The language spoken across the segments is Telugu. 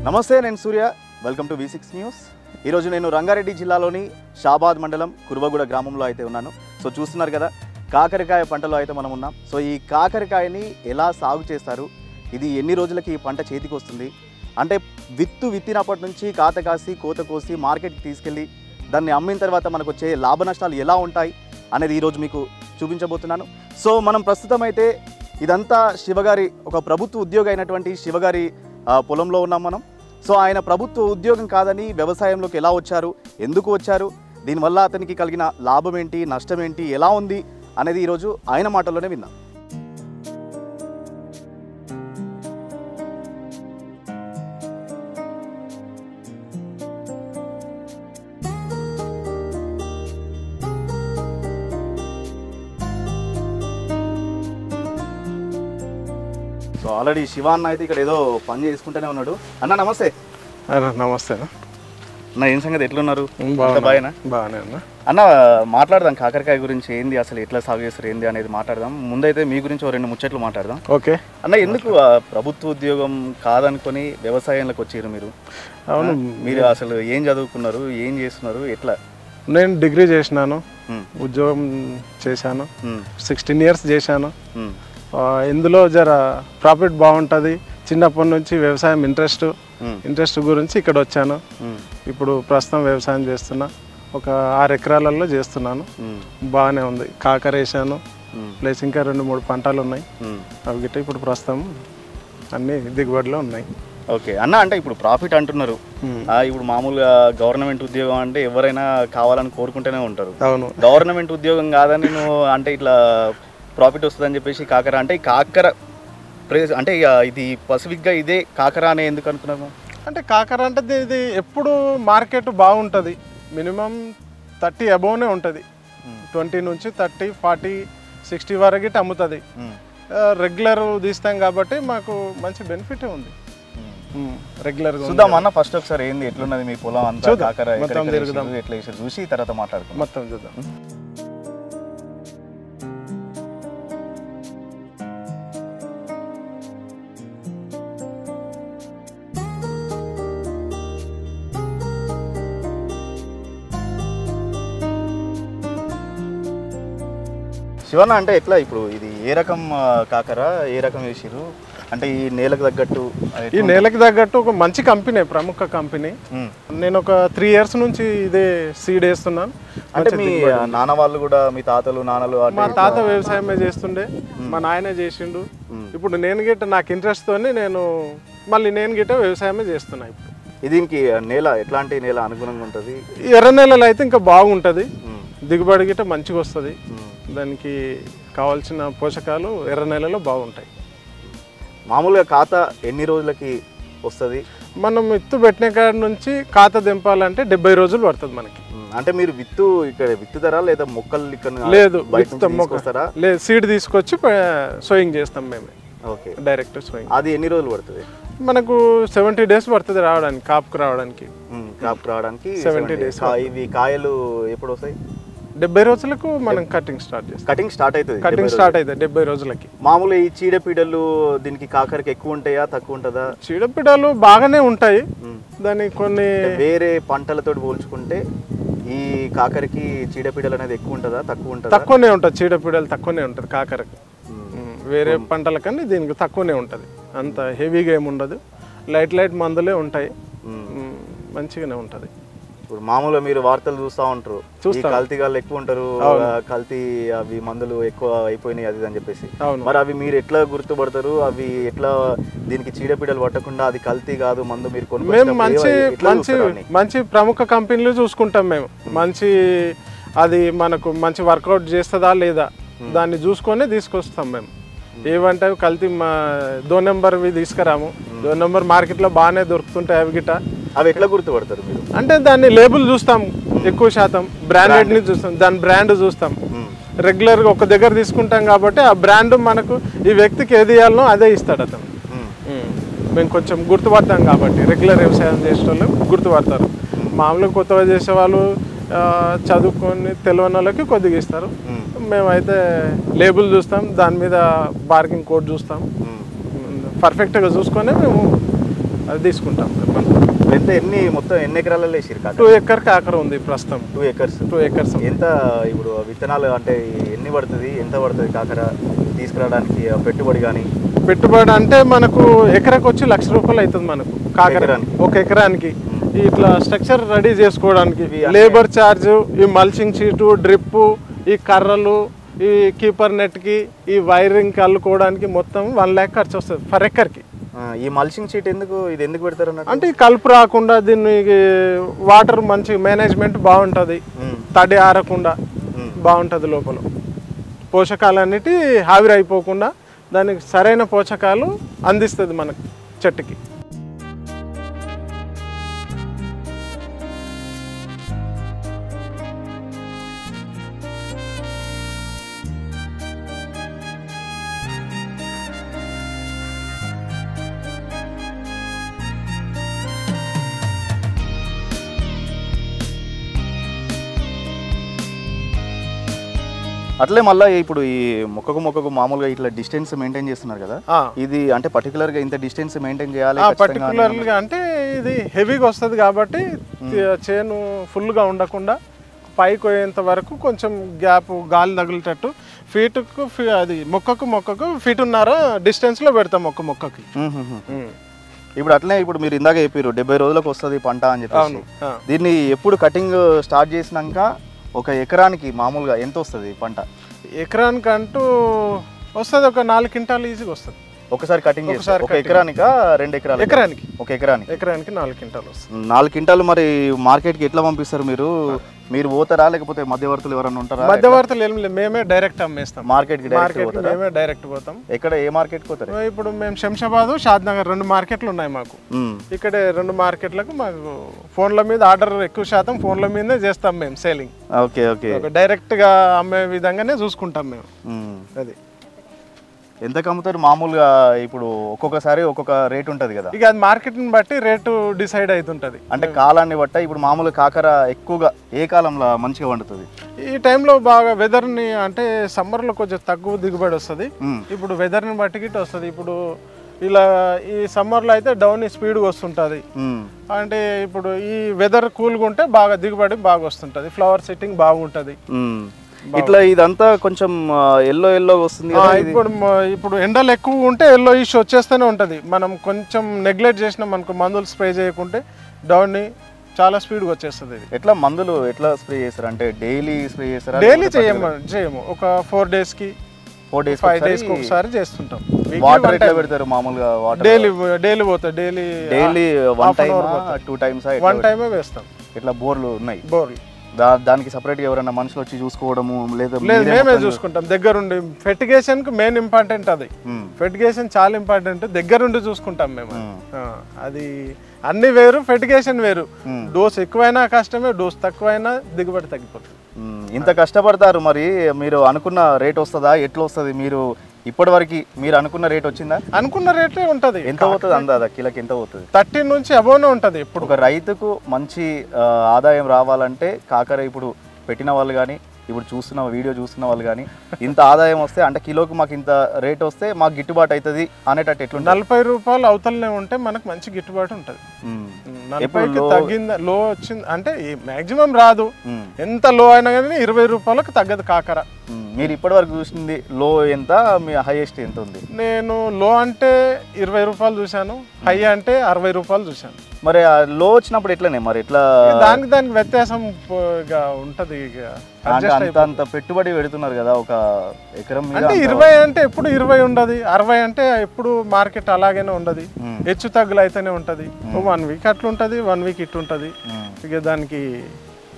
నమస్తే, నేను సూర్య. Welcome to V6 news. ఈరోజు నేను రంగారెడ్డి జిల్లాలోని షాబాద్ మండలం కుర్బగూడ గ్రామంలో అయితే ఉన్నాను. సో చూస్తున్నారు కదా, కాకరకాయ పంటలో అయితే మనం ఉన్నాం. సో ఈ కాకరకాయని ఎలా సాగు చేస్తారు, ఇది ఎన్ని రోజులకి ఈ పంట చేతికి వస్తుంది, అంటే విత్తినప్పటి నుంచి కాత కాసి కోత కోసి మార్కెట్కి తీసుకెళ్ళి దాన్ని అమ్మిన తర్వాత మనకు వచ్చే లాభ నష్టాలు ఎలా ఉంటాయి అనేది ఈరోజు మీకు చూపించబోతున్నాను. సో మనం ప్రస్తుతం అయితే ఇదంతా శివగారి ఒక ప్రభుత్వ ఉద్యోగి అయినటువంటి శివగారి పొలంలో ఉన్నాం మనం. సో ఆయన ప్రభుత్వ ఉద్యోగం కాదని వ్యవసాయంలోకి ఎలా వచ్చారు, ఎందుకు వచ్చారు, దీనివల్ల అతనికి కలిగిన లాభం ఏంటి, నష్టం ఏంటి, ఎలా ఉంది అనేది ఈరోజు ఆయన మాటల్లోనే విందాం. సో ఆల్రెడీ శివ అన్న అయితే ఇక్కడ ఏదో పని చేసుకుంటూనే ఉన్నాడు. అన్న నమస్తే. నమస్తే అన్న, ఏం సంగతి, ఎట్లున్నారు? బాగానే అన్న. అన్న మాట్లాడదాం కాకరకాయ గురించి, ఏంది అసలు ఎట్లా సాగు చేస్తారు ఏంది అనేది మాట్లాడదాం. ముందైతే మీ గురించి ఓ 2 ముచ్చట్లు మాట్లాడదాం. ఓకే అన్న, ఎందుకు ప్రభుత్వ ఉద్యోగం కాదనుకొని వ్యవసాయంలోకి వచ్చారు మీరు? అవును, మీరు అసలు ఏం చదువుకున్నారు, ఏం చేస్తున్నారు, ఎట్లా? నేను డిగ్రీ చేసినాను, ఉద్యోగం చేశాను, 16 years చేశాను. ఇందులో జర ప్రాఫిట్ బాగుంటుంది. చిన్నప్పటి నుంచి వ్యవసాయం ఇంట్రెస్ట్ గురించి ఇక్కడ వచ్చాను. ఇప్పుడు ప్రస్తుతం వ్యవసాయం చేస్తున్నా, ఒక 6 ఎకరాలలో చేస్తున్నాను. బాగానే ఉంది. కాకర వేసాను, ప్లస్ ఇంకా 2-3 పంటలు ఉన్నాయి. అవి గిట్ట ఇప్పుడు ప్రస్తుతం అన్ని దిగుబడిలో ఉన్నాయి. ఓకే అన్న, అంటే ఇప్పుడు ప్రాఫిట్ అంటున్నారు. ఇప్పుడు మామూలుగా గవర్నమెంట్ ఉద్యోగం అంటే ఎవరైనా కావాలని కోరుకుంటూనే ఉంటారు. అవును, గవర్నమెంట్ ఉద్యోగం కాదని నేను అంటే ఇట్లా ప్రాఫిట్ వస్తుందని చెప్పేసి కాకర అంటే కాకర అంటే ఇది పసిఫిక్గా ఇదే కాకర అనే ఎందుకు అనుకున్నాము? అంటే కాకర అంటే ఇది ఎప్పుడు మార్కెట్ బాగుంటుంది. మినిమం 30 అబోవ్నే ఉంటుంది. 20 నుంచి 30, 40, 60 వరకు అమ్ముతుంది. రెగ్యులర్ తీస్తాం కాబట్టి మాకు మంచి బెనిఫిటే ఉంది. రెగ్యులర్గా చూద్దాం అన్న. ఫస్ట్ ఒకసారి ఏంది ఎట్లున్నది మీ పొలం అంతా, కాకర మొత్తం తిరుగుదాం, ఎట్లా వేసి చూసి తర్వాత మాట్లాడుకుందాం. మొత్తం చూద్దాం. శివన్న, అంటే ఎట్లా ఇప్పుడు ఇది ఏ రకం కాకర, ఏ రకం వేసిరు, అంటే ఈ నేలకు తగ్గట్టు? ఈ నేలకు తగ్గట్టు ఒక మంచి కంపెనీ, ప్రముఖ కంపెనీ. నేను ఒక 3 years నుంచి ఇదే సీడ్ వేస్తున్నాను. అంటే మీ నాన్న వాళ్ళు కూడా, మీ తాతలు నాన్నలు? మా తాత వ్యవసాయమే చేస్తుండే, మా నాయనే చేసిండు. ఇప్పుడు నేను గిట్ట నాకు ఇంట్రెస్ట్ తోని నేను గిట్ట వ్యవసాయమే చేస్తున్నా. ఇప్పుడు దీనికి నేల ఎట్లాంటి నేల అనుగుణంగా ఉంటుంది? ఎర్ర నేలలో అయితే ఇంకా బాగుంటుంది, దిగుబడి గిట్ట మంచిగా వస్తుంది. దానికి కావాల్సిన పోషకాలు ఎర్ర నేలలో బాగుంటాయి. మామూలుగా ఖాత ఎన్ని రోజులకి వస్తుంది? మనం విత్తు పెట్టిన కాడ నుంచి ఖాతా దింపాలంటే 70 రోజులు పడుతుంది మనకి. అంటే మీరు ఇక్కడ విత్తుతారా లేదా మొక్కలు ఇక్కడ? లేదు, లేదు, సీడ్ తీసుకొచ్చి సోయింగ్ చేస్తాం మేమే. Okay, direct sowing. అది ఎన్ని రోజులు పడుతుంది? మనకు 70 days పడుతుంది రావడానికి, కాపుకు రావడానికి. 70 days. ఇవి కాయలు ఎప్పుడు వస్తాయి? 70 రోజులకు మనం కటింగ్ స్టార్ట్ చేస్తాం. కటింగ్ స్టార్ట్ అవుతుంది 70 రోజులకి. మామూలు ఈ చీడపీడలు దీనికి కాకరకి ఎక్కువ ఉంటాయా, తక్కువ ఉంటుందా? చీడపీడలు బాగానే ఉంటాయి. దానికి కొన్ని వేరే పంటలతో పోల్చుకుంటే ఈ కాకరకి చీడపీడలు అనేది ఎక్కువ ఉంటుందా, తక్కువ ఉంటుందా? తక్కువనే ఉంటుంది. చీడపీడలు తక్కువనే ఉంటుంది కాకరకి. వేరే పంటల కన్నా దీనికి తక్కువనే ఉంటుంది. అంత హెవీగా ఏమి ఉండదు. లైట్ మందులే ఉంటాయి, మంచిగానే ఉంటుంది. ఇప్పుడు మామూలుగా మీరు వార్తలు చూస్తూ ఉంటారు, కల్తీ గాళ్ళు ఎక్కువ ఉంటారు, కల్తీ అవి మందులు ఎక్కువ అయిపోయినాయి అది అని చెప్పేసి. మరి అవి మీరు ఎట్లా గుర్తుపడతారు? అవి ఎట్లా దీనికి చీడపీడలు పట్టకుండా అది కల్తీ కాదు మందు మీరు మేము మంచి ప్రముఖ కంపెనీలు చూసుకుంటాం. మేము అది మనకు మంచి వర్కౌట్ చేస్తుందా లేదా దాన్ని చూసుకొని తీసుకొస్తాం. మేము ఏవంటే కల్తీ 2 నెంబర్వి తీసుకురాము. 2 నెంబర్ మార్కెట్లో బాగానే దొరుకుతుంటాయి. అవి గిట్ట అవి ఎట్లా గుర్తుపడతారు మీరు? అంటే దాన్ని లేబుల్ చూస్తాం, ఎక్కువ శాతం బ్రాండెడ్ని చూస్తాం, దాని బ్రాండ్ చూస్తాం. రెగ్యులర్గా ఒక దగ్గర తీసుకుంటాం కాబట్టి ఆ బ్రాండ్ మనకు ఈ వ్యక్తికి ఏది ఇవ్వాలనో అదే ఇస్తాడు అతను. మేము కొంచెం గుర్తుపడతాం కాబట్టి రెగ్యులర్ వ్యవసాయం చేసే వాళ్ళు గుర్తుపడతారు. మామూలుగా కొత్తగా చేసేవాళ్ళు చదువుకొని తెలియని వాళ్ళకి కొద్దిగా ఇస్తారు. మేమైతే లేబుల్ చూస్తాం, దాని మీద బార్కింగ్ కోడ్ చూస్తాం, పర్ఫెక్ట్గా చూసుకొని మేము అది తీసుకుంటాం. మొత్తం ఎన్ని ఎకరాలలో వేసిరు కాక? 2 ఎకర్ కాకర ఉంది ప్రస్తుతం. 2 ఎకర్స్. ఎంత ఇప్పుడు విత్తనాలు అంటే ఎన్ని పడుతుంది, ఎంత పడుతుంది కాకర తీసుకురావడానికి పెట్టుబడి? కానీ పెట్టుబడి అంటే మనకు ఎకరాకి వచ్చి ₹1,00,000 అవుతుంది మనకు కాకర, ఒక ఎకరానికి. ఇట్లా స్ట్రక్చర్ రెడీ చేసుకోవడానికి లేబర్ ఛార్జ్, ఈ మల్చింగ్ షీటు, డ్రిప్, ఈ కర్రలు, ఈ కీపర్ నెట్కి, ఈ వైరింగ్ అల్లుకోవడానికి మొత్తం 1 lakh ఖర్చు వస్తుంది పర్ ఎకర్కి. ఈ మల్చింగ్ షీట్ ఇది ఎందుకు పెడతారు అంటే కలుపు రాకుండా, దీనికి వాటర్ మంచి మేనేజ్మెంట్ బాగుంటుంది, తడి ఆరకుండా బాగుంటుంది, లోపల పోషకాలన్నిటి ఆవిరైపోకుండా దానికి సరైన పోషకాలు అందిస్తుంది మనకు చెట్టుకి. అట్లే మళ్ళీ ఇప్పుడు ఈ మొక్కకు మామూలుగా ఇట్లా డిస్టెన్స్ మెయింటైన్ చేస్తున్నారు కదా, ఇది అంటే పర్టికులర్గా ఇంత డిస్టెన్స్ మెయింటైన్ చేయాలి పర్టికులర్గా? అంటే ఇది హెవీగా వస్తుంది కాబట్టి చేను ఫుల్గా ఉండకుండా పైకి పోయేంత వరకు కొంచెం గ్యాప్, గాలి తగిలేటట్టు ఫీటుకు అది మొక్కకు ఫీటున్నర డిస్టెన్స్లో పెడతాం మొక్కకి. ఇప్పుడు అట్లనే ఇప్పుడు మీరు ఇందాక చెప్పారు 70 రోజులకు వస్తుంది పంట అని చెప్పి. దీన్ని ఎప్పుడు కటింగ్ స్టార్ట్ చేసినాక ఒక ఎకరానికి మామూలుగా ఎంత వస్తుంది పంట? ఎకరానికి అంటూ వస్తుంది ఒక 4 క్వింటాలు ఈజీగా వస్తుంది ఒకసారి కటింగ్. ఒక ఎకరానికా 2 ఎకరాలు? ఎకరానికి. ఒక ఎకరానికి 4 క్వింటాలు వస్తుంది. 4 క్వింటాలు. మరి మార్కెట్కి ఎట్లా పంపిస్తారు మీరు పోతారా లేకపోతే మధ్యవర్తులు ఎవరైనా ఉంటారా? మధ్యవర్తులు ఏం లేదు, మేమే డైరెక్ట్ అమ్మేస్తాం. మార్కెట్కి మేమే డైరెక్ట్ పోతాం. ఎక్కడ ఏ మార్కెట్కి పోతారు? ఇప్పుడు మేము శంషాబాద్, షాద్నగర్ 2 మార్కెట్లు ఉన్నాయి మాకు. ఇక్కడ 2 మార్కెట్లకు మాకు ఫోన్ల మీద ఆర్డర్, ఎక్కువ శాతం ఫోన్ల మీదనే చేస్తాం మేము సేలింగ్. ఓకే. డైరెక్ట్గా అమ్మే విధంగానే చూసుకుంటాం మేము. అది ఎంత కమ్ముతారు మామూలుగా? ఇప్పుడు ఒక్కొక్కసారి ఒక్కొక్క రేట్ ఉంటుంది కదా, ఇక అది మార్కెట్ని బట్టి రేటు డిసైడ్ అవుతుంటుంది. అంటే కాలాన్ని బట్టి ఇప్పుడు మామూలుగా కాకర ఎక్కువగా ఏ కాలంలో మంచిగా వండుతుంది? ఈ టైంలో బాగా వెదర్ని, అంటే సమ్మర్లో కొంచెం తక్కువ దిగుబడి వస్తుంది. ఇప్పుడు వెదర్ని బట్టి గిట్ట వస్తుంది. ఇప్పుడు ఇలా ఈ సమ్మర్లో అయితే డౌన్ స్పీడ్గా వస్తుంటుంది. అంటే ఇప్పుడు ఈ వెదర్ కూల్గా ఉంటే బాగా దిగుబడి బాగా వస్తుంటుంది, ఫ్లవర్ సెట్టింగ్ బాగుంటుంది. ఇట్లా ఇదంతా కొంచెం ఎల్లో వస్తుంది. ఇప్పుడు ఎండలు ఎక్కువ ఉంటే ఎల్లో ఇష్యూ వచ్చేస్తూనే ఉంటుంది. మనం కొంచెం నెగ్లెక్ట్ చేసినాం అనుకో, మందులు స్ప్రే చేయకుంటే డౌన్ని చాలా స్పీడ్గా వచ్చేస్తుంది. ఎట్లా మందులు ఎట్లా స్ప్రే చేస్తారు? అంటే డైలీ స్ప్రే చేస్తారా? డైలీ చేయము, ఒక 4 డేస్కి 5 డేస్కి ఒకసారి చేస్తుంటాం. వాటర్ ఎట్లా పెడతారు మామూలుగా? డైలీ పోతాయి. Daily 1 time 2 times? 1 టైమే వేస్తాం. ఇట్లా బోర్లు ఉన్నాయి? బోర్లు దానికి సపరేట్గా ఎవరైనా మనుషులు వచ్చి చూసుకోవడము లేదా? మేమే చూసుకుంటాం దగ్గరుండి. ఫెర్టిగేషన్కి మెయిన్ ఇంపార్టెంట్ అది. ఫెర్టిగేషన్ చాలా ఇంపార్టెంట్, దగ్గరుండి చూసుకుంటాం మేము. అది అన్ని వేరు, ఫెర్టిగేషన్ వేరు. డోస్ ఎక్కువైనా కష్టమే, డోస్ తక్కువైనా దిగుబడి తగ్గిపోతుంది. ఇంత కష్టపడతారు, మరి మీరు అనుకున్న రేట్ వస్తుందా? ఎట్లా వస్తుంది? మీరు ఇప్పటివరకు మీరు అనుకున్న రేట్ వచ్చిందా? అనుకున్న రేటే ఉంటుంది. ఎంత పోతుంది అందాదా? కిలోకి ఎంత పోతుంది? 13 నుంచి అబోనే ఉంటుంది. ఇప్పుడు ఒక రైతుకు మంచి ఆదాయం రావాలంటే కాకర ఇప్పుడు పెట్టిన వాళ్ళు కానీ, ఇప్పుడు వీడియో చూస్తున్న వాళ్ళు కానీ, ఇంత ఆదాయం వస్తే అంటే కిలోకి మాకు ఇంత రేట్ వస్తే మాకు గిట్టుబాటు అవుతుంది అనేటట్టు ఎట్లుంటుంది? ₹40 అవతలనే ఉంటే మనకు మంచి గిట్టుబాటు ఉంటుంది. 40కి తగ్గిందా, లో వచ్చింది అంటే మాక్సిమం రాదు. ఎంత లో అయినా కానీ ₹20కి తగ్గదు కాకర. మీరు ఇప్పటి వరకు చూసింది లో ఎంత, మీ హైయెస్ట్ ఎంత ఉంది? నేను లో అంటే ₹20 చూశాను, హై అంటే ₹60 చూశాను. మరి లో వచ్చినప్పుడు ఎట్లనే మరి ఎట్లా? దానికి వ్యత్యాసం ఉంటది. అంత పెట్టుబడి పెడుతున్నారు కదా ఒక ఎకరం మీద. అంటే 20 అంటే ఎప్పుడు 20 ఉండదు, 60 అంటే ఎప్పుడు మార్కెట్ అలాగనే ఉండదు, హెచ్చు తగ్గులు అయితేనే ఉంటది. 1 వీక్ అట్లా ఉంటది, 1 వీక్ ఇట్లా ఉంటది. ఇక దానికి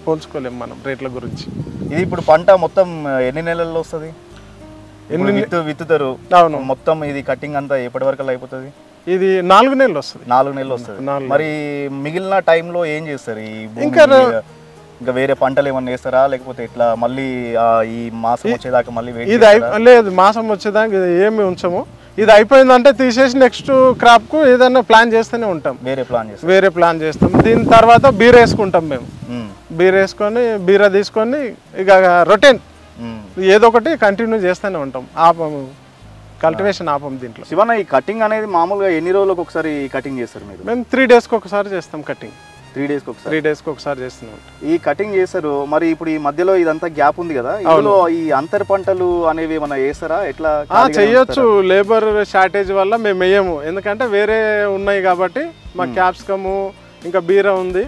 పోల్చుకోలేము మనం రేట్ల గురించి. ఇది ఇప్పుడు పంట మొత్తం ఎన్ని నెలల్లో వస్తుంది? విత్తుతారు మొత్తం, ఇది కటింగ్ అంతా ఎప్పటి వరకు అయిపోతుంది? ఇది 4 నెలలు వస్తుంది. 4 నెలలు వస్తుంది. మరి మిగిలిన టైంలో ఏం చేస్తారు? ఇంకా వేరే పంటలు ఏమన్నా వేస్తారా లేకపోతే ఇట్లా మళ్ళీ ఈ మాసం వచ్చేదాకా మళ్ళీ? ఇది లేదు, మాసం వచ్చేదాకా ఏమి ఉంచము. ఇది అయిపోయిందంటే తీసేసి నెక్స్ట్ క్రాప్ కు ఏదైనా ప్లాన్ చేస్తూనే ఉంటాం. వేరే ప్లాన్ చేస్తాం. దీని తర్వాత బీర వేసుకుంటాం మేము. బీర వేసుకొని బీర తీసుకొని ఇక రొటీన్ ఏదో ఒకటి కంటిన్యూ చేస్తూనే ఉంటాం. ఆపము. కల్టివేషన్ ఆపం దీంట్లో. శివన్న, ఈ కటింగ్ అనేది మామూలుగా ఎన్ని రోజులకు ఒకసారి కటింగ్ చేస్తారు మీరు? మేము 3 డేస్కి ఒకసారి చేస్తాం కటింగ్. 3 డేస్కి ఒకసారి? 3 డేస్కి ఒకసారి చేస్తున్నాం. ఈ కటింగ్ చేస్తారు. మరి ఇప్పుడు ఈ మధ్యలో ఇదంతా గ్యాప్ ఉంది కదా, ఇందులో ఈ అంతర్ పంటలు అనేవి ఏమన్నా వేస్తారా? ఎట్లా చేయొచ్చు. లేబర్ షార్టేజ్ వల్ల మేము వేయము, ఎందుకంటే వేరే ఉన్నాయి కాబట్టి. మా క్యాప్సికము ఇంకా బీర ఉంది,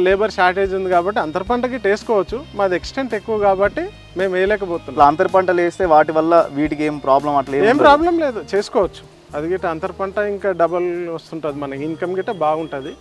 లేబర్ షార్టేజ్ ఉంది కాబట్టి అంతర్ పంటకి వేసుకోవచ్చు. మాది ఎక్స్టెంట్ ఎక్కువ కాబట్టి మేము వేయలేకపోతున్నాం. అంతర్ పంటలు వేస్తే వాటి వల్ల వీటికి ఏం ప్రాబ్లం అట్లా ఏం ప్రాబ్లం లేదు, చేసుకోవచ్చు. అది గిట్ట అంతర్ పంట ఇంకా డబల్ వస్తుంటుంది, మనకి ఇన్కమ్ గిట్ట బాగుంటుంది.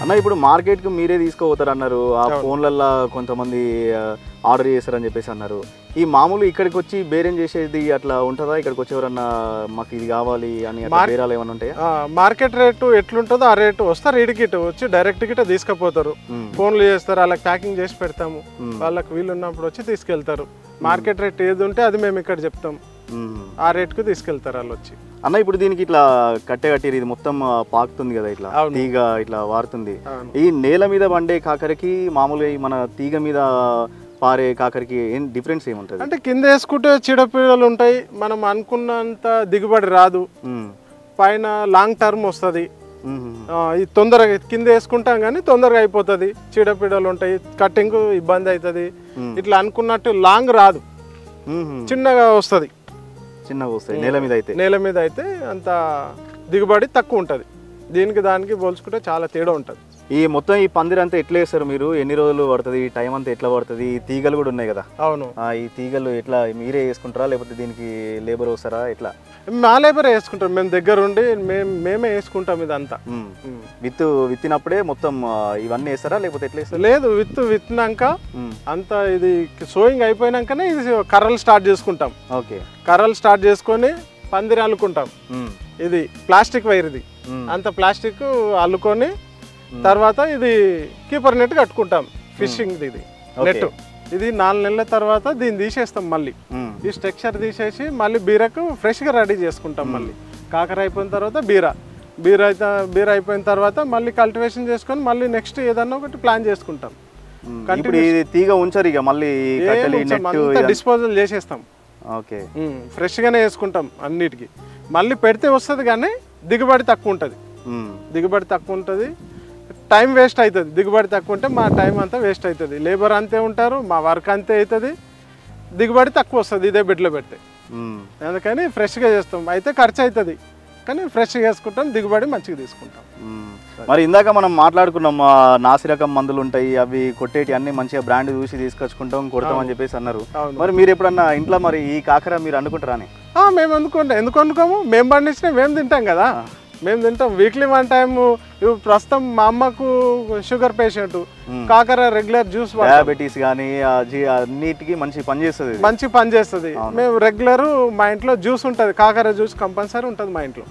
అన్న, ఇప్పుడు మార్కెట్కి మీరే తీసుకోపోతారు అన్నారు, ఆ ఫోన్లల్లో కొంతమంది ఆర్డర్ చేస్తారని చెప్పేసి అన్నారు. ఈ మామూలు ఇక్కడికి వచ్చి బేరం చేసేది అట్లా ఉంటుందా? ఇక్కడికి వచ్చి ఎవరన్నా మాకు ఇది కావాలి అని బేరాలు ఏమైనా ఉంటాయా? మార్కెట్ రేటు ఎట్లుంటుందో ఆ రేటు వస్తారు, ఇడికిట వచ్చి డైరెక్ట్ గిట్ట తీసుకుపోతారు. ఫోన్లు చేస్తారు, వాళ్ళకి ప్యాకింగ్ చేసి పెడతాము, వాళ్ళకి వీలు ఉన్నప్పుడు వచ్చి తీసుకెళ్తారు. మార్కెట్ రేట్ ఏది ఉంటే అది మేము ఇక్కడ చెప్తాం, ఆ రేట్కు తీసుకెళ్తారు వాళ్ళు వచ్చి. అన్న, ఇప్పుడు దీనికి ఇట్లా కట్టెగట్టిరు, ఇది మొత్తం పాకుతుంది కదా, ఇట్లా తీగ ఇట్లా వారుతుంది. ఈ నేల మీద పండే కాకరకి మామూలుగా మన తీగ మీద పారే కాకరకి ఏం డిఫరెన్స్ ఏముంటుంది? అంటే కింద వేసుకుంటే చీడపీడలు ఉంటాయి, మనం అనుకున్నంత దిగుబడి రాదు, పైన లాంగ్ టర్మ్ వస్తుంది. ఇది తొందరగా కింద వేసుకుంటాం కానీ తొందరగా అయిపోతుంది, చీడపీడలు ఉంటాయి, కటింగ్ ఇబ్బంది అవుతుంది. ఇట్లా అనుకున్నట్టు లాంగ్ రాదు, చిన్నగా వస్తుంది. చిన్నగా వస్తాయి. నేల మీద అయితే అంత దిగుబడి తక్కువ ఉంటుంది. దీనికి దానికి పోల్చుకుంటే చాలా తేడా ఉంటుంది. ఈ మొత్తం ఈ పందిరి అంతా ఎట్లా వేస్తారు మీరు? ఎన్ని రోజులు పడుతుంది? ఈ టైం అంతా ఎట్లా పడుతుంది? ఈ తీగలు కూడా ఉన్నాయి కదా? అవును. ఈ తీగలు ఎట్లా మీరే వేసుకుంటారా లేకపోతే దీనికి లేబర్ వస్తారా? ఎట్లా? మా లేబరే వేసుకుంటాం, మేము దగ్గర ఉండి మేమే వేసుకుంటాం. ఇదంతా విత్తినప్పుడే మొత్తం ఇవన్నీ వేస్తారా లేకపోతే ఎట్లా వేస్తారు? లేదు, విత్తినాక అంతా ఇది సోయింగ్ అయిపోయినాకనే ఇది కర్రలు స్టార్ట్ చేసుకుంటాం. ఓకే, కర్రలు స్టార్ట్ చేసుకొని పందిరి అల్లుకుంటాం. ఇది ప్లాస్టిక్ వైర్, ఇది అంత ప్లాస్టిక్ అల్లుకొని తర్వాత ఇది కీపర్ నెట్ కట్టుకుంటాం. ఫిషింగ్ ఇది నెట్. ఇది 4 నెలల తర్వాత దీన్ని తీసేస్తాం. మళ్ళీ ఈ స్ట్రక్చర్ తీసేసి మళ్ళీ బీరకు ఫ్రెష్గా రెడీ చేసుకుంటాం. మళ్ళీ కాకర అయిపోయిన తర్వాత బీర అయిపోయిన తర్వాత మళ్ళీ కల్టివేషన్ చేసుకొని మళ్ళీ నెక్స్ట్ ఏదన్నా ఒకటి ప్లాన్ చేసుకుంటాం. తీగ ఉంచరు ఇక మళ్ళీ డిస్పోజల్ చేసేస్తాం. ఓకే, ఫ్రెష్గానే వేసుకుంటాం అన్నిటికీ. మళ్ళీ పెడితే వస్తుంది కానీ దిగుబడి తక్కువ ఉంటుంది. దిగుబడి తక్కువ ఉంటుంది, టైం వేస్ట్ అవుతుంది. దిగుబడి తక్కువ ఉంటే మా టైం అంతా వేస్ట్ అవుతుంది. లేబర్ అంతే ఉంటారు, మా వర్క్ అంతే అవుతుంది, దిగుబడి తక్కువ వస్తుంది ఇదే బెడ్లో పెడితే. అందుకని ఫ్రెష్గా చేస్తాం. అయితే ఖర్చు అవుతుంది కానీ ఫ్రెష్గా వేసుకుంటాం, దిగుబడి మంచిగా తీసుకుంటాం. మరి ఇందాక మనం మాట్లాడుకున్నాం, నాసిరకం మందులు ఉంటాయి, అవి కొట్టేటి అన్ని మంచిగా బ్రాండ్ చూసి తీసుకొచ్చుకుంటాం, కొడతాం అని చెప్పేసి అన్నారు. మరి మీరు ఎప్పుడన్నా ఇంట్లో మరి ఈ కాకర మీరు అనుకుంటారా? మేము ఎందుకు అనుకోము, మేము పండించిన మేము తింటాం కదా, మేము తింటాం. Weekly 1 time. ప్రస్తుతం మా అమ్మకు షుగర్ పేషెంట్, కాకర రెగ్యులర్ జ్యూస్, డయాబెటీస్ కానీ అన్నిటికీ మంచి పని చేస్తుంది. మేము రెగ్యులర్ మా ఇంట్లో జ్యూస్ ఉంటుంది, కాకర జ్యూస్ కంపల్సరీ ఉంటుంది మా ఇంట్లో.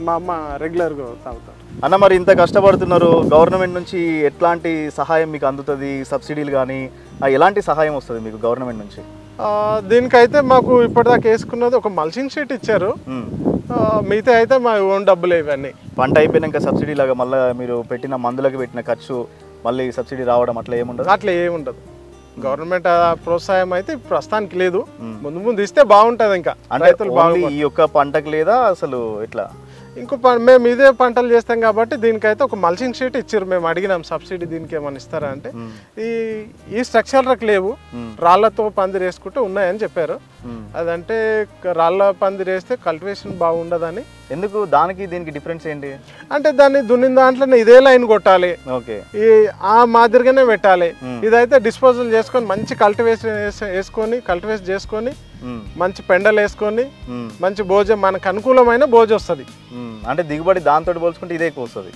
మా అమ్మ రెగ్యులర్గా తాగుతారు. అన్న, మరి ఇంత కష్టపడుతున్నారు, గవర్నమెంట్ నుంచి ఎట్లాంటి సహాయం మీకు అందుతుంది? సబ్సిడీలు కానీ ఎలాంటి సహాయం వస్తుంది మీకు గవర్నమెంట్ నుంచి? దీనికైతే మాకు ఇప్పటిదాకా వేసుకున్నది ఒక మల్చింగ్ షీట్ ఇచ్చారు, మిగతా అయితే మా ఓన్ డబ్బులే ఇవన్నీ. పంట అయిపోయినాక సబ్సిడీ లాగా మళ్ళీ మీరు పెట్టిన మందులకు పెట్టిన ఖర్చు మళ్ళీ సబ్సిడీ రావడం అట్లా ఏముండదు? అట్లా ఏముండదు. గవర్నమెంట్ ప్రోత్సాహం అయితే ప్రస్తుతానికి లేదు, ముందు ఇస్తే బాగుంటుంది. ఇంకా రైతులు బాగుంది. ఈ యొక్క పంటకు లేదా అసలు ఎట్లా? మేము ఇదే పంటలు చేస్తాం కాబట్టి దీనికైతే ఒక మల్చింగ్ షీట్ ఇచ్చారు. మేము అడిగినాం సబ్సిడీ దీనికి ఏమైనా ఇస్తారా అంటే ఈ స్ట్రక్చర్లకు లేవు, రాళ్లతో పందిరి వేసుకుంటే ఉన్నాయని చెప్పారు. అదంటే రాళ్ళ పందిరి వేస్తే కల్టివేషన్ బాగుండదని. ఎందుకు? దానికి దీనికి డిఫరెన్స్ ఏంటి అంటే దాన్ని దున్నిన దాంట్లోనే ఇదే లైన్ కొట్టాలి, ఆ మాదిరిగానే పెట్టాలి. ఇదైతే డిస్పోజల్ చేసుకొని మంచి కల్టివేషన్ చేసుకొని మంచి పెండలు వేసుకొని మంచి భోజనం, మనకు అనుకూలమైన భోజనం వస్తుంది. అంటే దిగుబడి దాంతో పోల్చుకుంటే ఇదే ఎక్కువ వస్తుంది,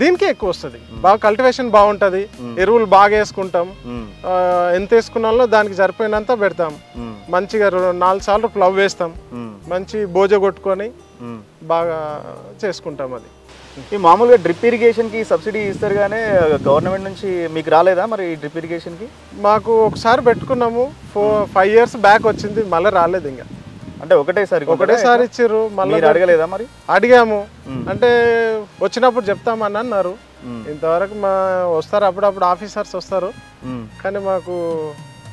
దీనికే ఎక్కువ వస్తుంది. బాగా కల్టివేషన్ బాగుంటుంది, ఎరువులు బాగా వేసుకుంటాం, ఎంత వేసుకున్నాలో దానికి సరిపోయినంత పెడతాం. మంచిగా 4 సార్లు ప్లవ్ వేస్తాం, మంచి భోజ కొట్టుకొని బాగా చేసుకుంటాం అది. ఈ మామూలుగా డ్రిప్ ఇరిగేషన్కి సబ్సిడీ ఇస్తారు కానీ గవర్నమెంట్ నుంచి మీకు రాలేదా మరి డ్రిప్ ఇరిగేషన్కి? మాకు ఒకసారి పెట్టుకున్నాము, 5 years బ్యాక్ వచ్చింది, మళ్ళీ రాలేదు. ఇంకా అంటే ఒకటేసారి ఇచ్చారు. మళ్ళీ అడగలేదా మరి? అడిగాము, అంటే వచ్చినప్పుడు చెప్తామని అన్నారు. ఇంతవరకు వస్తారు, అప్పుడప్పుడు ఆఫీసర్స్ వస్తారు, కానీ మాకు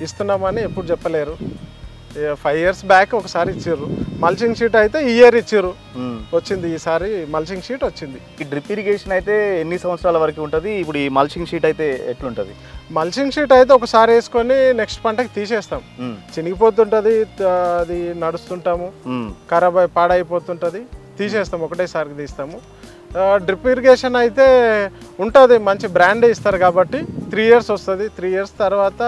ఇస్తున్నామని ఎప్పుడు చెప్పలేరు. 5 years బ్యాక్ ఒకసారి ఇచ్చారు. మల్చింగ్ షీట్ అయితే ఈ ఇయర్ ఇచ్చారు, వచ్చింది. ఈసారి మల్చింగ్ షీట్ వచ్చింది. ఈ డ్రిప్ ఇరిగేషన్ అయితే ఎన్ని సంవత్సరాల వరకు ఉంటుంది? ఇప్పుడు ఈ మల్చింగ్ షీట్ అయితే ఎట్లుంటుంది? మల్చింగ్ షీట్ అయితే ఒకసారి వేసుకొని నెక్స్ట్ పంటకి తీసేస్తాం. చినిగిపోతుంటది, అది నడుస్తుంటాము, ఖరాబ్ పాడైపోతుంటది, తీసేస్తాం, ఒకటేసారికి తీస్తాము. డ్రిప్ ఇరిగేషన్ అయితే ఉంటుంది, మంచి బ్రాండే ఇస్తారు కాబట్టి 3 years వస్తుంది. 3 years తర్వాత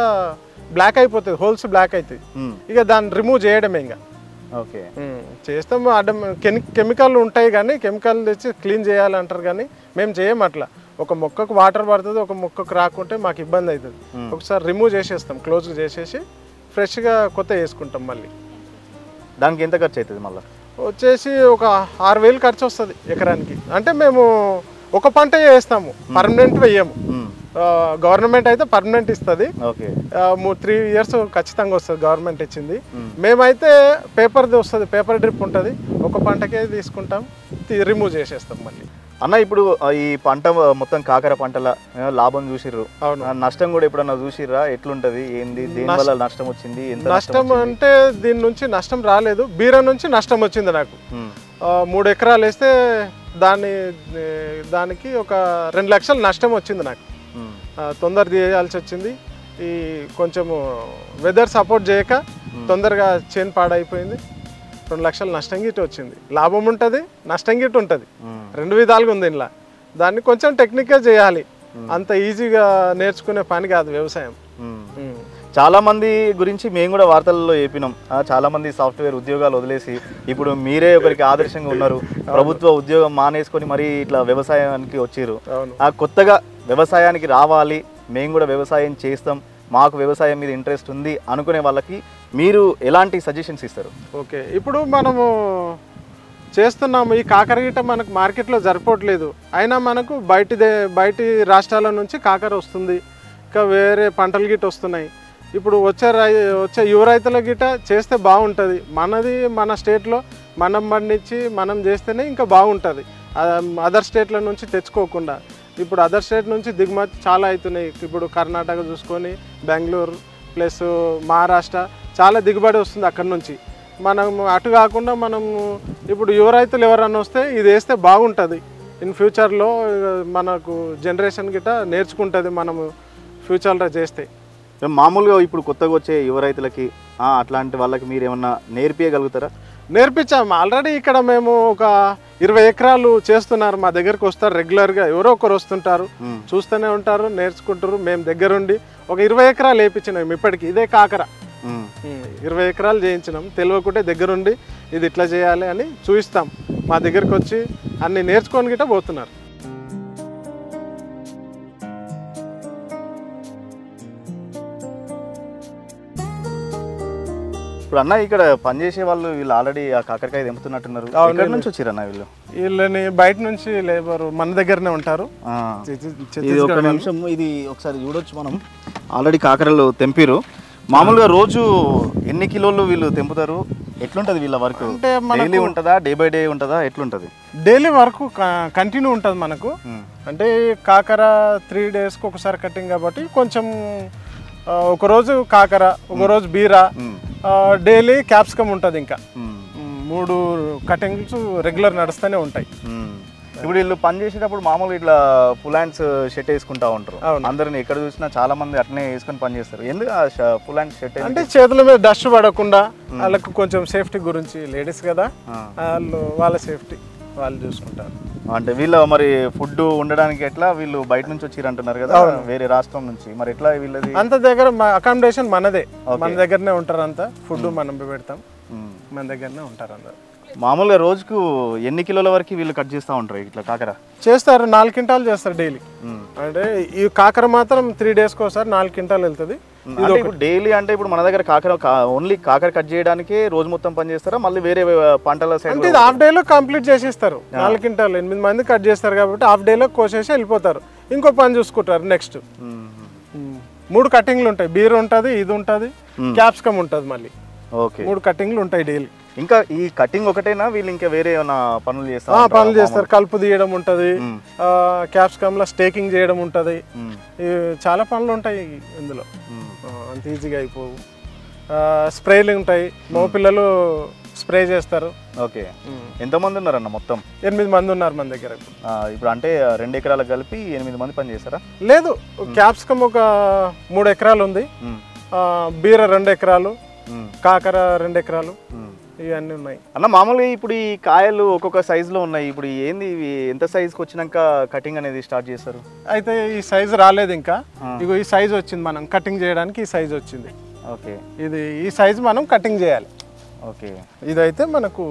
బ్లాక్ అయిపోతుంది, హోల్స్ బ్లాక్ అవుతాయి. ఇక దాన్ని రిమూవ్ చేయడమే. ఇంకా ఓకే చేస్తాము. కెమికల్ ఉంటాయి కానీ కెమికల్ తెచ్చి క్లీన్ చేయాలంటారు కానీ మేము చేయం అట్లా. ఒక మొక్కకు వాటర్ పడుతుంది, ఒక మొక్కకు రాకుంటే మాకు ఇబ్బంది అవుతుంది. ఒకసారి రిమూవ్ చేసేస్తాం, క్లోజ్ చేసేసి ఫ్రెష్గా కొత్త వేసుకుంటాం. మళ్ళీ దానికి ఎంత ఖర్చు అవుతుంది? మళ్ళీ వచ్చేసి ఒక 6,000 ఖర్చు వస్తుంది ఎకరానికి. అంటే మేము ఒక పంట వేస్తాము, పర్మనెంట్ వేయము. గవర్నమెంట్ అయితే పర్మనెంట్ ఇస్తుంది, 3 years ఖచ్చితంగా వస్తుంది, గవర్నమెంట్ ఇచ్చింది. మేమైతే పేపర్ది వస్తుంది, పేపర్ డ్రిప్ ఉంటుంది, ఒక పంటకే తీసుకుంటాం, రిమూవ్ చేసేస్తాం మళ్ళీ. అన్న ఇప్పుడు ఈ పంట మొత్తం కాకర పంటల లాభం చూసిర్రు, నష్టం కూడా ఎప్పుడన్నా చూసిర్రా? ఎట్లుంటది, ఏంది, దేనివల్ల నష్టం వచ్చింది? నష్టం అంటే దీని నుంచి నష్టం రాలేదు, బీర నుంచి నష్టం వచ్చింది నాకు. 3 ఎకరాలు వేస్తే దానికి ఒక 2 లక్షలు నష్టం వచ్చింది నాకు. తొందర తీయాల్సి వచ్చింది. ఈ కొంచెము వెదర్ సపోర్ట్ చేయక తొందరగా చేను పాడైపోయింది. 2 లక్షలు నష్టం గిట్టు వచ్చింది. లాభం ఉంటుంది, నష్టం గిట్టు ఉంటుంది, 2 విధాలుగా ఉంది ఇలా. దాన్ని కొంచెం టెక్నిక్గా చేయాలి, అంత ఈజీగా నేర్చుకునే పని కాదు వ్యవసాయం. చాలా మంది గురించి మేము కూడా వార్తల్లో చెప్పినాం, చాలా మంది సాఫ్ట్వేర్ ఉద్యోగాలు వదిలేసి ఇప్పుడు మీరే ఒకరికి ఆదర్శంగా ఉన్నారు. ప్రభుత్వ ఉద్యోగం మానేసుకొని మరీ ఇట్లా వ్యవసాయానికి వచ్చారు. కొత్తగా వ్యవసాయానికి రావాలి, మేము కూడా వ్యవసాయం చేస్తాం, మాకు వ్యవసాయం మీద ఇంట్రెస్ట్ ఉంది అనుకునే వాళ్ళకి మీరు ఎలాంటి సజెషన్స్ ఇస్తారు? ఓకే, ఇప్పుడు మనము చేస్తున్నాము, ఈ కాకర గిట్ట మనకు మార్కెట్లో సరిపోవట్లేదు, అయినా మనకు బయటి రాష్ట్రాల నుంచి కాకర వస్తుంది, ఇంకా వేరే పంటలు గిట్ట వస్తున్నాయి. ఇప్పుడు వచ్చే యువ రైతుల గిట్ట చేస్తే బాగుంటుంది. మన స్టేట్లో మనం పండించి మనం చేస్తేనే ఇంకా బాగుంటుంది, అదర్ స్టేట్ల నుంచి తెచ్చుకోకుండా. ఇప్పుడు అదర్ స్టేట్ నుంచి దిగుమతి చాలా అవుతున్నాయి. ఇప్పుడు కర్ణాటక చూసుకొని బెంగళూరు ప్లస్ మహారాష్ట్ర చాలా దిగుబడి వస్తుంది అక్కడ నుంచి. మనం అటు కాకుండా మనము ఇప్పుడు యువ రైతులు ఎవరన్నా వస్తే ఇది వేస్తే బాగుంటుంది. ఇన్ ఫ్యూచర్లో మనకు జనరేషన్ గిట్ట నేర్చుకుంటుంది మనము ఫ్యూచర్లో చేస్తే. మామూలుగా ఇప్పుడు కొత్తగా వచ్చే యువ రైతులకి అట్లాంటి వాళ్ళకి మీరు ఏమన్నా నేర్పించగలుగుతారా? నేర్పించాము ఆల్రెడీ. ఇక్కడ మేము ఒక 20 ఎకరాలు చేస్తున్నారు, మా దగ్గరకు వస్తారు రెగ్యులర్గా, ఎవరో ఒకరు వస్తుంటారు, చూస్తూనే ఉంటారు, నేర్చుకుంటారు. మేము దగ్గరుండి ఒక 20 ఎకరాలు వేయించినాం ఇప్పటికి. ఇదే కాకర 20 ఎకరాలు చేయించినాం, తెలియకుంటే దగ్గరుండి ఇది ఇట్లా చేయాలి అని చూపిస్తాం. మా దగ్గరకు వచ్చి అన్ని నేర్చుకొని గిట్ట పోతున్నారు. ఇప్పుడు అన్న ఇక్కడ పనిచేసే వాళ్ళు వీళ్ళు ఆల్రెడీ ఆ కాకరకాయ తెంపుతున్నట్టున్నారు, ఎక్కడి నుంచి వచ్చారు అన్న వీళ్ళు? వీళ్ళని బయట నుంచి లేబర్ మన దగ్గరనే ఉంటారు. ఇది ఒక నిమిషం, ఇది ఒకసారి చూడొచ్చు మనం. ఆల్రెడీ కాకరలు తెంపిరు. మామూలుగా రోజు ఎన్ని కిలోలు వీళ్ళు తెంపుతారు? ఎట్లుంటది వీళ్ళ వర్క్? అంటే డైలీ ఉంటుందా, డే బై డే ఉంటుందా, ఎట్లుంటది? డైలీ వర్క్ కంటిన్యూ ఉంటుంది మనకు. అంటే కాకర 3 daysకి ఒకసారి కటింగ్ కాబట్టి కొంచెం ఒకరోజు కాకర, ఒకరోజు బీర, డైలీ క్యాప్సికమ్ ఉంటుంది. ఇంకా 3 కటింగ్స్ రెగ్యులర్ నడుస్తూనే ఉంటాయి. ఇప్పుడు వీళ్ళు పని చేసేటప్పుడు మామూలుగా ఇట్లా ఫుల్ హ్యాండ్స్ షర్ట్ వేసుకుంటా ఉంటారు, అందరిని ఎక్కడ చూసినా చాలా మంది అట్లనే వేసుకొని పని చేస్తారు. ఎందుకు ఫుల్ హ్యాండ్స్ షర్ట్? అంటే చేతుల మీద డస్ట్ పడకుండా వాళ్ళకు కొంచెం సేఫ్టీ గురించి, లేడీస్ కదా వాళ్ళ సేఫ్టీ వాళ్ళు చూసుకుంటారు. అంటే వీళ్ళ మరి ఫుడ్ ఉండడానికి ఎట్లా? వీళ్ళు బయట నుంచి వచ్చి అంటున్నారు కదా, వేరే రాష్ట్రం నుంచి, మరి ఎట్లా వీళ్ళది? అంత దగ్గర అకామిడేషన్ మనదే, మన దగ్గరనే ఉంటారు. అంతా ఫుడ్ మనం పెడతాం, మన దగ్గరనే ఉంటారు అందరు. మామూలుగా రోజుకు ఎన్ని కిలోల వరకు వీళ్ళు కట్ చేస్తూ ఉంటారు ఇట్లా కాకర? చేస్తారు, 4 క్వింటాలు చేస్తారు డైలీ. అంటే ఈ కాకర మాత్రం 3 daysకి ఒకసారి 4 క్వింటాలు వెళ్తుంది. అంటే ఇప్పుడు డైలీ అంటే ఇప్పుడు మన దగ్గర ఓన్లీ కాకర కట్ చేయడానికే రోజు మొత్తం పని చేస్తారా, మళ్ళీ వేరే పంటల సైడ్? అంటే ఇది హాఫ్ డేలో కంప్లీట్ చేసేస్తారు. 4 క్వింటాలు 8 మంది కట్ చేస్తారు కాబట్టి హాఫ్ డేలో కోసేసి వెళ్ళిపోతారు. ఇంకో పని చూసుకుంటారు నెక్స్ట్. 3 కటింగ్లు ఉంటాయి, బీర్ ఉంటుంది, ఇది ఉంటుంది, క్యాప్సికమ్ ఉంటుంది, మళ్ళీ ఓకే 3 కటింగ్లు ఉంటాయి డైలీ. ఇంకా ఈ కటింగ్ ఒకటేనా వీళ్ళు ఇంకా వేరే ఏమైనా పనులు చేస్తారు? పనులు చేస్తారు, కలుపు తీయడం ఉంటుంది, క్యాప్సికమ్ లో స్టేకింగ్ చేయడం ఉంటుంది, చాలా పనులు ఉంటాయి ఇందులో. అంత ఈజీగా అయిపోవు. స్ప్రేలు ఉంటాయి, మగ పిల్లలు స్ప్రే చేస్తారు. ఓకే, ఎంతమంది ఉన్నారన్న మొత్తం? 8 మంది ఉన్నారు మన దగ్గర. ఇప్పుడు అంటే 2 ఎకరాలకు కలిపి 8 మంది పని చేస్తారా? లేదు, క్యాప్సికమ్ ఒక 3 ఎకరాలు ఉంది, బీర 2 ఎకరాలు, కాకర 2 ఎకరాలు, ఇవన్నీ ఉన్నాయి అన్న. మామూలుగా ఇప్పుడు ఈ కాయలు ఒక్కొక్క సైజులో ఉన్నాయి. ఇప్పుడు ఏంది ఇవి ఎంత సైజుకి వచ్చినాక కటింగ్ అనేది స్టార్ట్ చేస్తారు? అయితే ఈ సైజు రాలేదు ఇంకా. ఇగో ఈ సైజు వచ్చింది, మనం కటింగ్ చేయడానికి ఈ సైజు వచ్చింది. ఓకే, ఇది ఈ సైజు మనం కటింగ్ చేయాలి. ఓకే, ఇదైతే మనకు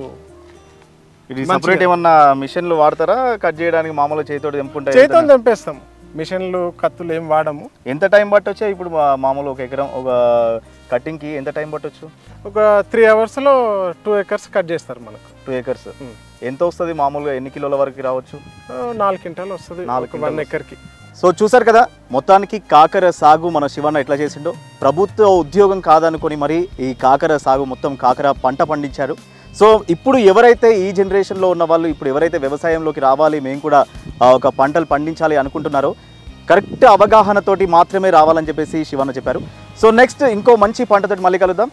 ఇది సపరేట్ ఏమన్నా మిషన్లు వాడతారా కట్ చేయడానికి? మామూలుగా చేతితో తెంపుకుంటాయి? చేతితో తెంపేస్తాం, మిషన్లు కత్తులు ఏం వాడము. ఎంత టైం పట్టొచ్చా ఇప్పుడు మామూలు ఒక ఎకరం ఒక కటింగ్కి ఎంత టైం పట్టొచ్చు? ఒక 3 అవర్స్లో 2 ఎకర్స్ కట్ చేస్తారు మనకు. 2 ఎకర్స్ ఎంత వస్తుంది మామూలుగా? ఎన్ని కిలోల వరకు రావచ్చు? 4 క్వింటాలు వస్తుంది 1 ఎకర్కి. సో చూసారు కదా, మొత్తానికి కాకర సాగు మన శివన్న ఎట్లా చేసిండో. ప్రభుత్వ ఉద్యోగం కాదనుకొని మరి ఈ కాకర సాగు మొత్తం కాకర పంట పండించారు. సో ఇప్పుడు ఎవరైతే ఈ జనరేషన్లో ఉన్న వాళ్ళు, ఇప్పుడు ఎవరైతే వ్యవసాయంలోకి రావాలి, మేము కూడా ఒక పంటలు పండించాలి అనుకుంటున్నారో కరెక్ట్ అవగాహనతోటి మాత్రమే రావాలని చెప్పేసి శివన్న చెప్పారు. సో నెక్స్ట్ ఇంకో మంచి పంటతోటి మళ్ళీ కలుద్దాం.